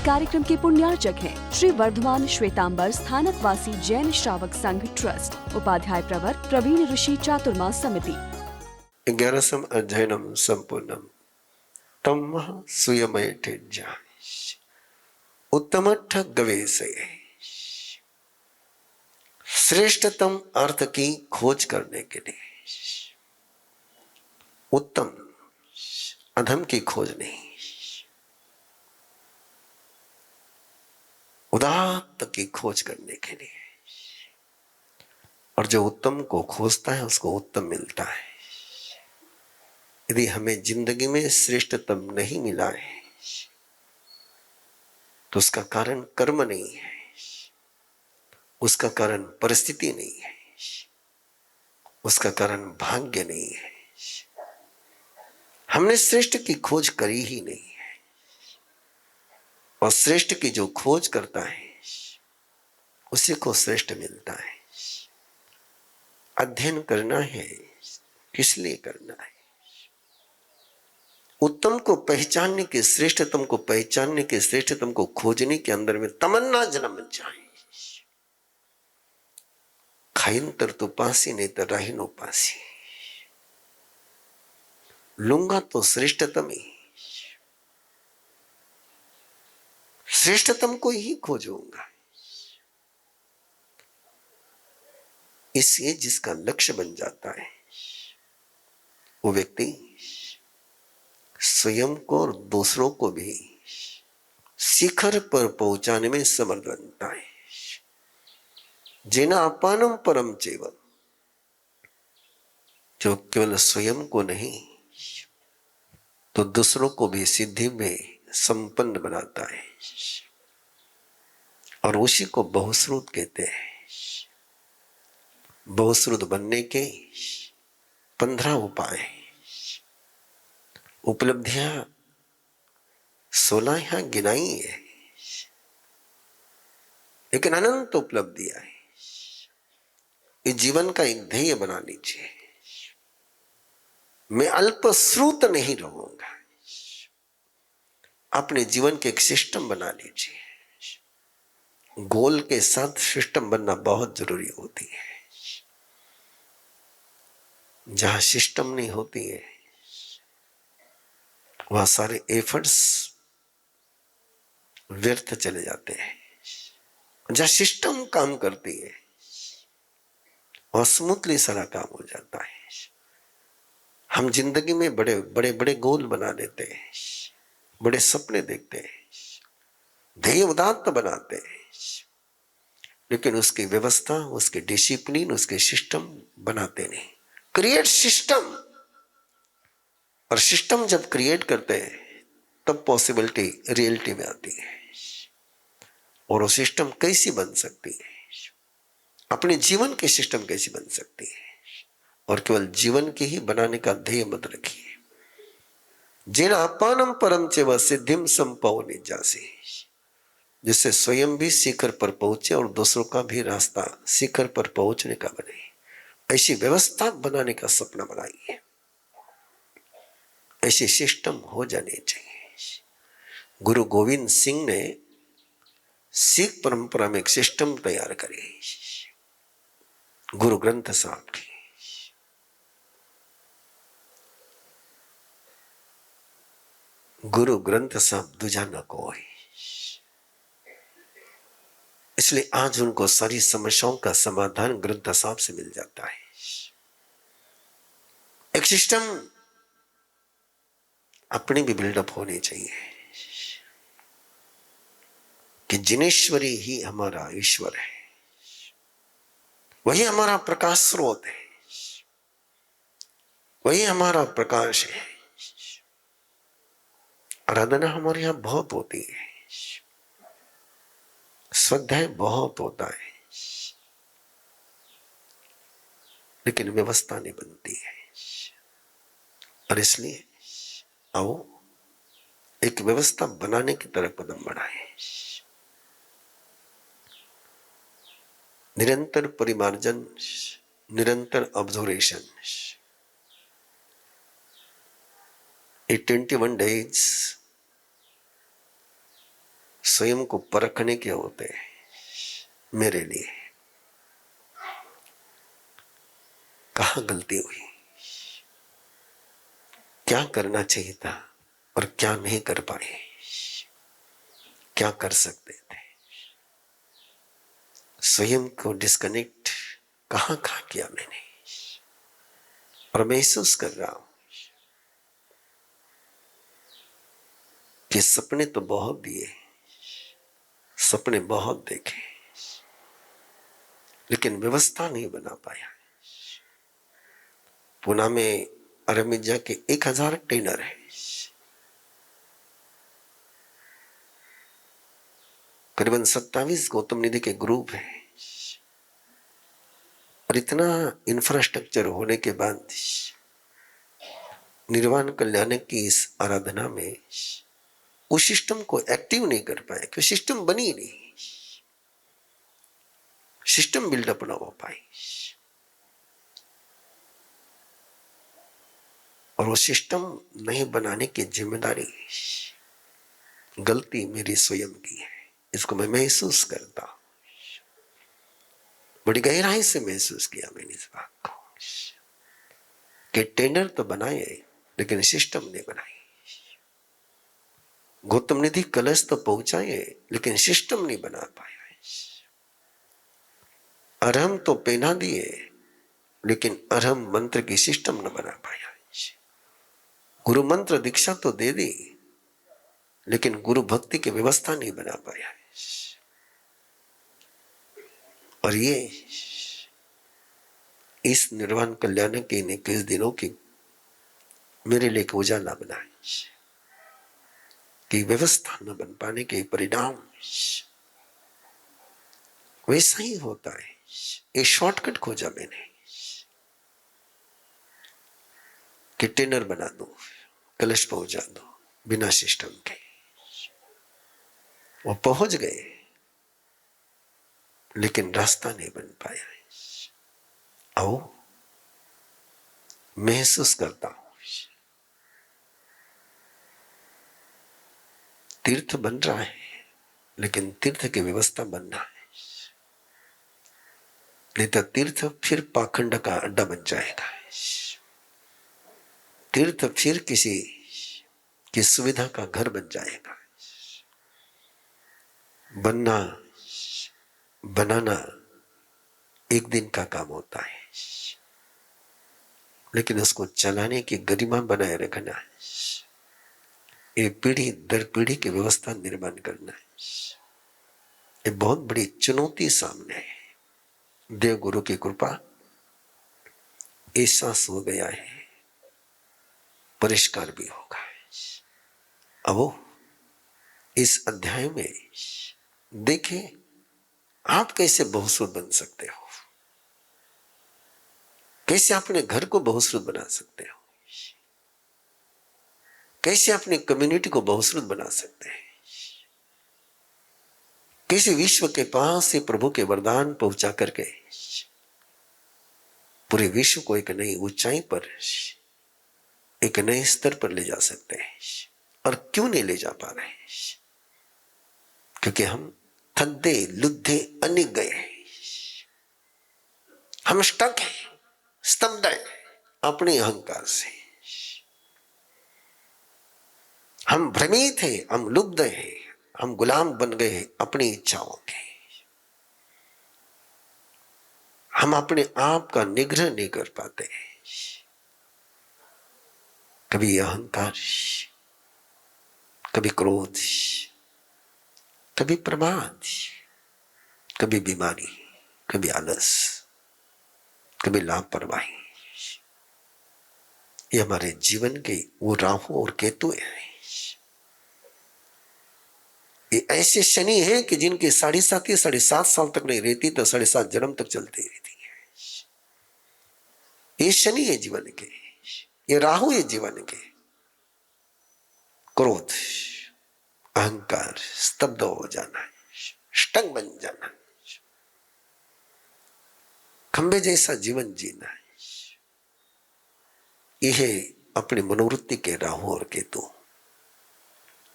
कार्यक्रम के पुण्यार्चक हैं श्री वर्धमान श्वेतांबर स्थानक वासी जैन श्रावक संघ ट्रस्ट, उपाध्याय प्रवर प्रवीण ऋषि चातुर्मास समिति। 11 अध्ययनम संपूर्णम तम सुयमयठेज्या उत्तमठ गवेशये। श्रेष्ठतम अर्थ की खोज करने के लिए उत्तम अधम की खोज नहीं, उदात्त की खोज करने के लिए। और जो उत्तम को खोजता है उसको उत्तम मिलता है। यदि हमें जिंदगी में श्रेष्ठतम नहीं मिला है तो उसका कारण कर्म नहीं है, उसका कारण परिस्थिति नहीं है, उसका कारण भाग्य नहीं है। हमने श्रेष्ठ की खोज करी ही नहीं है। और श्रेष्ठ की जो खोज करता है उसी को श्रेष्ठ मिलता है। अध्ययन करना है, किस लिए करना है? उत्तम को पहचानने के, श्रेष्ठतम को पहचानने के, श्रेष्ठतम को खोजने के अंदर में तमन्ना जन्म जाए। खाइंतर तो पासी नहीं तो राही नो पासी। लूंगा तो श्रेष्ठतम ही, श्रेष्ठतम को ही खोजूंगा। इसलिए जिसका लक्ष्य बन जाता है वो व्यक्ति स्वयं को और दूसरों को भी शिखर पर पहुंचाने में समर्थ बनता है। जेना अपानम परम चेवम, जो केवल स्वयं को नहीं तो दूसरों को भी सिद्धि में संपन्न बनाता है। और उसी को बहुश्रुत कहते हैं। बहुश्रुत बनने के 15 उपाय, उपलब्धियां 16 यहां गिनाई है, लेकिन अनंत उपलब्धियां है। इस जीवन का एक ध्येय बना लीजिए, मैं अल्पश्रुत नहीं रहूंगा। अपने जीवन के एक सिस्टम बना लीजिए। गोल के साथ सिस्टम बनना बहुत जरूरी होती है। जहां सिस्टम नहीं होती है वहां सारे एफर्ट्स व्यर्थ चले जाते हैं। जहां सिस्टम काम करती है वहां स्मूथली सारा काम हो जाता है। हम जिंदगी में बड़े बड़े बड़े गोल बना लेते हैं, बड़े सपने देखते हैं, ध्येय उदात्त बनाते हैं, लेकिन उसकी व्यवस्था, उसके डिसिप्लिन, उसके सिस्टम बनाते नहीं। Create system. और सिस्टम जब क्रिएट करते हैं तब पॉसिबिलिटी रियलिटी में आती है। और वो सिस्टम कैसी बन सकती है? अपने जीवन की सिस्टम कैसी बन सकती है? और केवल जीवन की ही बनाने का ध्येय मत रखिए। जेना अपानम परम चेव सिद्धिम संपवनि जासी, जिससे स्वयं भी शिखर पर पहुंचे और दूसरों का भी रास्ता शिखर पर पहुंचने का बने। ऐसी व्यवस्था बनाने का सपना बनाइए। ऐसे सिस्टम हो जाने चाहिए। गुरु गोविंद सिंह ने सिख परंपरा में एक सिस्टम तैयार करी, गुरु ग्रंथ साहब की। गुरु ग्रंथ साहब दूजा न कोई। इसलिए आज उनको सारी समस्याओं का समाधान ग्रंथ साहब से मिल जाता है। एक सिस्टम अपनी भी बिल्डअप होनी चाहिए कि जिनेश्वरी ही हमारा ईश्वर है, वही हमारा प्रकाश स्रोत है, वही हमारा प्रकाश है। आराधना हमारे यहां बहुत होती है, स्वाध्याय बहुत होता है, लेकिन व्यवस्था नहीं बनती है। और इसलिए आओ एक व्यवस्था बनाने की तरफ कदम बढ़ाए। निरंतर परिमार्जन, निरंतर ऑब्जर्वेशन। ये 21 days स्वयं को परखने के होते हैं। मेरे लिए कहाँ गलती हुई, क्या करना चाहिए था और क्या नहीं कर पाए, क्या कर सकते थे। स्वयं को डिस्कनेक्ट कहाँ कहाँ किया मैंने, और महसूस कर रहा हूं कि सपने तो बहुत दिए, सपने बहुत देखे, लेकिन व्यवस्था नहीं बना पाया। पुणे में अरमिजा के 1000 ट्रेनर है, करीबन 27 गौतम निधि के ग्रुप है, और इतना इंफ्रास्ट्रक्चर होने के बाद निर्वाण कल्याण की इस आराधना में उस सिस्टम को एक्टिव नहीं कर पाए, क्योंकि सिस्टम बनी नहीं, सिस्टम बिल्डअप ना हो पाई। और वो सिस्टम नहीं बनाने की जिम्मेदारी, गलती मेरी स्वयं की है। इसको मैं महसूस करता हूं, बड़ी गहराई से महसूस किया मैंने इस बात को कि टेंडर तो बनाए लेकिन सिस्टम नहीं बनाई, गौतम निधि कलश तो पहुंचाए लेकिन सिस्टम नहीं बना पाया, अरहम तो पहना दिए लेकिन अरहम मंत्र की सिस्टम न बना पाया, गुरु मंत्र दीक्षा तो दे दी लेकिन गुरु भक्ति की व्यवस्था नहीं बना पाया। और ये इस निर्वाण कल्याण के इन 21 दिनों की मेरे लिए एक उजाला बना है कि व्यवस्था न बन पाने के परिणाम वैसा ही होता है। एक शॉर्टकट खोजा मैंने कि टेंडर बना दो, कलश पहुंचा दो बिना सिस्टम के। वो पहुंच गए लेकिन रास्ता नहीं बन पाया। आओ महसूस करता हूं तीर्थ बन रहा है लेकिन तीर्थ की व्यवस्था बनना है, नहीं तो तीर्थ फिर पाखंड का अड्डा बन जाएगा। तीर्थ फिर किसी की सुविधा का घर बन जाएगा। बनना बनाना एक दिन का काम होता है, लेकिन उसको चलाने की गरिमा बनाए रखना है, ये पीढ़ी दर पीढ़ी की व्यवस्था निर्माण करना है, ये बहुत बड़ी चुनौती सामने है। देव गुरु की कृपा एहसास हो गया है, परिष्कार भी होगा। अब इस अध्याय में देखें आप कैसे बहुश्रुत बन सकते हो, कैसे अपने घर को बहुश्रुत बना सकते हो, कैसे अपनी कम्युनिटी को बहुश्रुत बना सकते हैं, कैसे विश्व के पास से प्रभु के वरदान पहुंचा करके पूरे विश्व को एक नई ऊंचाई पर, एक नए स्तर पर ले जा सकते हैं। और क्यों नहीं ले जा पा रहे हैं? क्योंकि हम थद्दे लुद्धे अनिक गए हैं, हम स्टक हैं, स्तब्ध हैं अपने अहंकार से, हम भ्रमित हैं, हम लुब्ध हैं, हम गुलाम बन गए हैं अपनी इच्छाओं के। हम अपने आप का निग्रह नहीं कर पाते, कभी अहंकार, कभी क्रोध, कभी प्रमाद, कभी बीमारी, कभी आलस, कभी लापरवाही। ये हमारे जीवन के वो राहु और केतु हैं। ये ऐसे शनि हैं कि जिनकी 7.5 साल तक नहीं रहती तो 7.5 जन्म तक चलती रहती है। ये शनि है जीवन के, ये राहु है जीवन के। क्रोध, अहंकार, स्तब्ध हो जाना, स्टंग बन जाना, खंबे जैसा जीवन जीना है, यह अपनी मनोवृत्ति के राहु और केतु।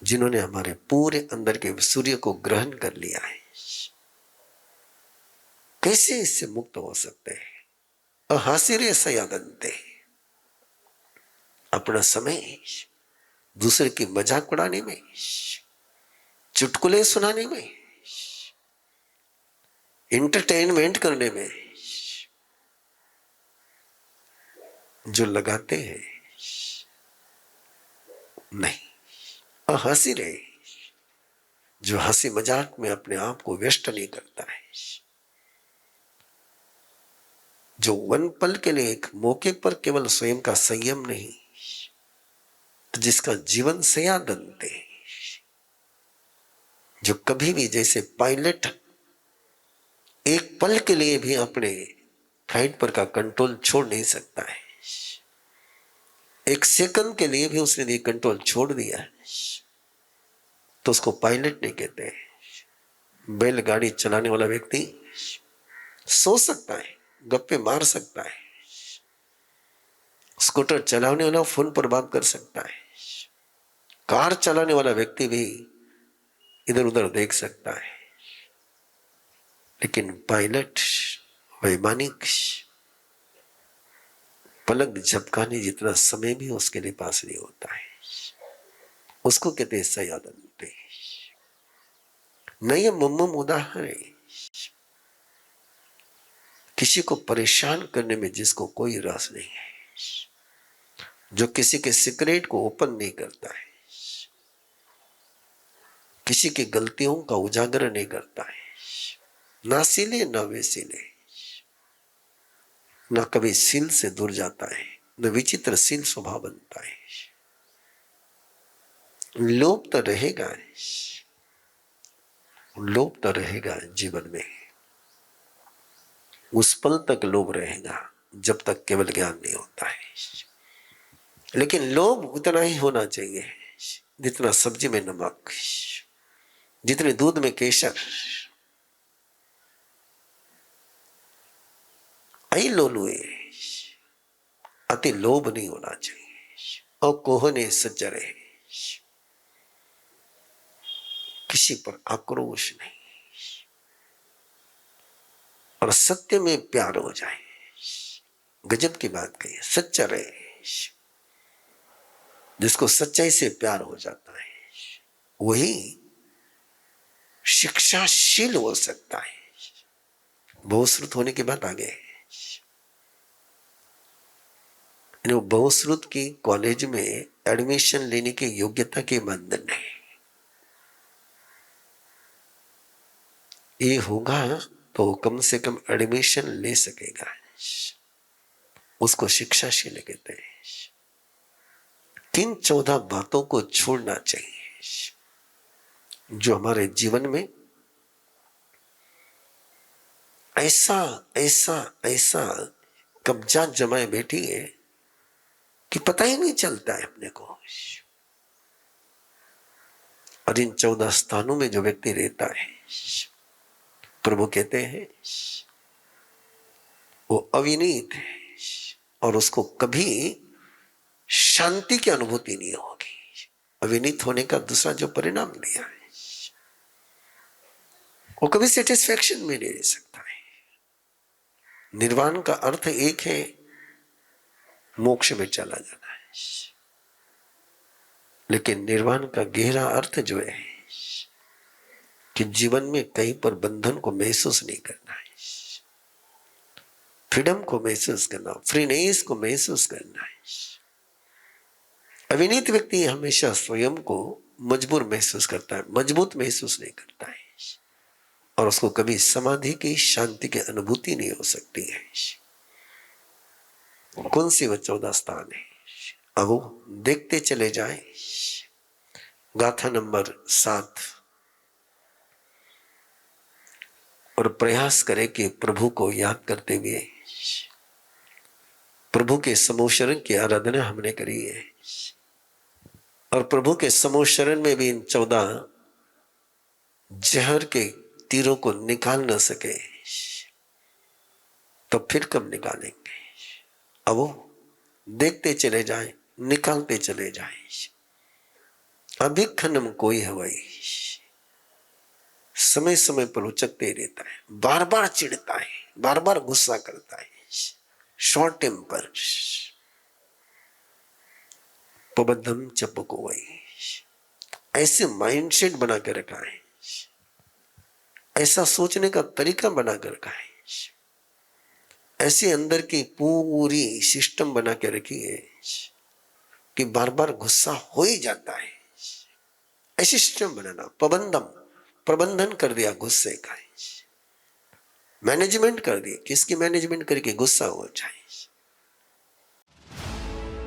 जिन्होंने हमारे पूरे अंदर के सूर्य को ग्रहण कर लिया है, कैसे इससे मुक्त हो सकते हैं? अहासिरे सयादंते, अपना समय दूसरे की मजाक उड़ाने में, चुटकुले सुनाने में, इंटरटेनमेंट करने में जो लगाते हैं, नहीं, हंसी रहे, जो हंसी मजाक में अपने आप को व्यस्त नहीं करता है, जो वन पल के लिए एक मौके पर केवल स्वयं का संयम नहीं, जिसका जीवन सयादंते, जो कभी भी जैसे पायलट एक पल के लिए भी अपने फ्लाइट पर का कंट्रोल छोड़ नहीं सकता है, एक सेकंड के लिए भी उसने ये कंट्रोल छोड़ दिया तो उसको पायलट नहीं कहते। बैलगाड़ी चलाने वाला व्यक्ति सो सकता है, गप्पे मार सकता है, स्कूटर चलाने वाला फोन पर बात कर सकता है, कार चलाने वाला व्यक्ति भी इधर उधर देख सकता है, लेकिन पायलट, वैमानिक पलक झपकाने जितना समय भी उसके लिए पास नहीं होता है, उसको कहते हैं सयादंते। नयम मुम्मम उदाहरण, किसी को परेशान करने में जिसको कोई रस नहीं है, जो किसी के सीक्रेट को ओपन नहीं करता है, किसी की गलतियों का उजागर नहीं करता है, ना सीले ना वैसीले, ना कभी सील से दूर जाता है, न विचित्र सील स्वभाव बनता है। लोभ तो रहेगा, लोभ तो रहेगा जीवन में, उस पल तक लोभ रहेगा जब तक केवल ज्ञान नहीं होता है, लेकिन लोभ उतना ही होना चाहिए जितना सब्जी में नमक, जितने दूध में केसर। आई लोलुए, अति लोभ नहीं होना चाहिए, और कोहने सज्जरे, किसी पर आक्रोश नहीं, और सत्य में प्यार हो जाए। गजब की बात कही, सच्चा रहे, जिसको सच्चाई से प्यार हो जाता है वही शिक्षाशील हो सकता है। बहुश्रुत होने के बाद आगे बहुश्रुत की कॉलेज में एडमिशन लेने की योग्यता के मानदंड है, ये होगा तो कम से कम एडमिशन ले सकेगा, उसको शिक्षाशील कहते हैं। किन 14 बातों को छोड़ना चाहिए जो हमारे जीवन में ऐसा ऐसा ऐसा कब्जा जमाए बैठी है कि पता ही नहीं चलता है अपने को। और इन 14 स्थानों में जो व्यक्ति रहता है, प्रभु कहते हैं वो अविनीत है, और उसको कभी शांति की अनुभूति नहीं होगी। अविनीत होने का दूसरा जो परिणाम दिया है, वो कभी सेटिस्फैक्शन में नहीं रह सकता है। निर्वाण का अर्थ एक है, मोक्ष में चला जाना है, लेकिन निर्वाण का गहरा अर्थ जो है कि जीवन में कहीं पर बंधन को महसूस नहीं करना है, फ्रीडम को महसूस करना, फ्रीनेस को महसूस करना है। अविनीत व्यक्ति हमेशा स्वयं को मजबूर महसूस करता है, मजबूत महसूस नहीं करता है, और उसको कभी समाधि की शांति की अनुभूति नहीं हो सकती है। कौन सी वह 14 स्थान है? अब देखते चले जाएं। गाथा नंबर 7, और प्रयास करें कि प्रभु को याद करते हुए प्रभु के समोशरण की आराधना हमने करी है, और प्रभु के समोशरण में भी इन 14 जहर के तीरों को निकाल न सके तो फिर कब निकालेंगे? अब देखते चले जाएं, निकालते चले जाएं। अभिखनम कोई हवाई, समय समय पर उचकते ही रहता है, बार बार चिढ़ता है, बार बार गुस्सा करता है, शॉर्ट टेम्पर। पबद्धम चपको वही, ऐसे माइंडसेट बना के रखा है, ऐसा सोचने का तरीका बना कर रखा है, ऐसे अंदर की पूरी सिस्टम बना के रखी है कि बार बार गुस्सा हो ही जाता है। ऐसी सिस्टम बनाना, प्रबंधन कर दिया गुस्से का, मैनेजमेंट कर दी, किसकी मैनेजमेंट करके गुस्सा हो जाए।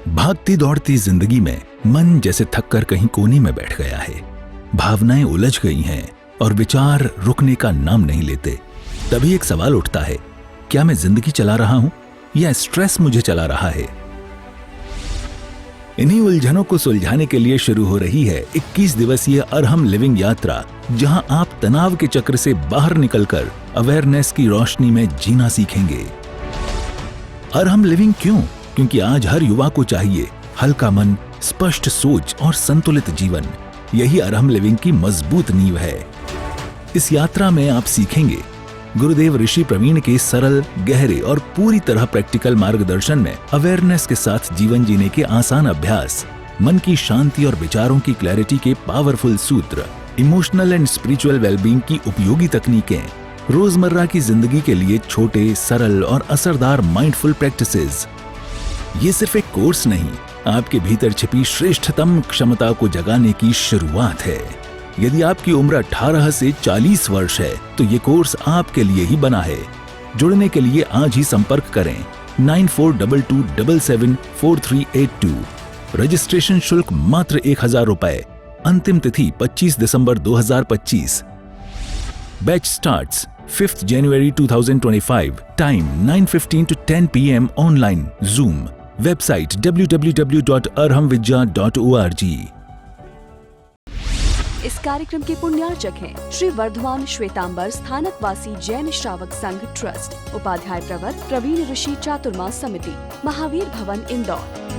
भागती दौड़ती जिंदगी में मन जैसे थककर कहीं कोने में बैठ गया है, भावनाएं उलझ गई हैं और विचार रुकने का नाम नहीं लेते। तभी एक सवाल उठता है, क्या मैं जिंदगी चला रहा हूं या स्ट्रेस मुझे चला रहा है? इन्हीं उलझनों को सुलझाने के लिए शुरू हो रही है 21 दिवसीय अरहम लिविंग यात्रा, जहां आप तनाव के चक्र से बाहर निकलकर अवेयरनेस की रोशनी में जीना सीखेंगे। अरहम लिविंग क्यों? क्योंकि आज हर युवा को चाहिए हल्का मन, स्पष्ट सोच और संतुलित जीवन। यही अरहम लिविंग की मजबूत नींव है। इस यात्रा में आप सीखेंगे गुरुदेव ऋषि प्रवीण के सरल, गहरे और पूरी तरह प्रैक्टिकल मार्गदर्शन में अवेयरनेस के साथ जीवन जीने के आसान अभ्यास, मन की शांति और विचारों की क्लैरिटी के पावरफुल सूत्र, इमोशनल एंड स्पिरिचुअल वेलबींग की उपयोगी तकनीकें, रोजमर्रा की जिंदगी के लिए छोटे, सरल और असरदार माइंडफुल प्रैक्टिसेस। ये सिर्फ एक कोर्स नहीं, आपके भीतर छिपी श्रेष्ठतम क्षमता को जगाने की शुरुआत है। यदि आपकी उम्र 18 से 40 वर्ष है तो ये कोर्स आपके लिए ही बना है। जुड़ने के लिए आज ही संपर्क करें 9422774382। रजिस्ट्रेशन शुल्क मात्र 1000 रुपए। अंतिम तिथि 25 दिसंबर 2025। Batch starts 5th January 2025। Time 9:15 to 10 PM online Zoom। Website www.arhamvidya.org। इस कार्यक्रम के पुण्यार्चक हैं श्री वर्धमान श्वेतांबर स्थानकवासी जैन श्रावक संघ ट्रस्ट, उपाध्याय प्रवर प्रवीण ऋषि चातुर्मास समिति, महावीर भवन इंदौर।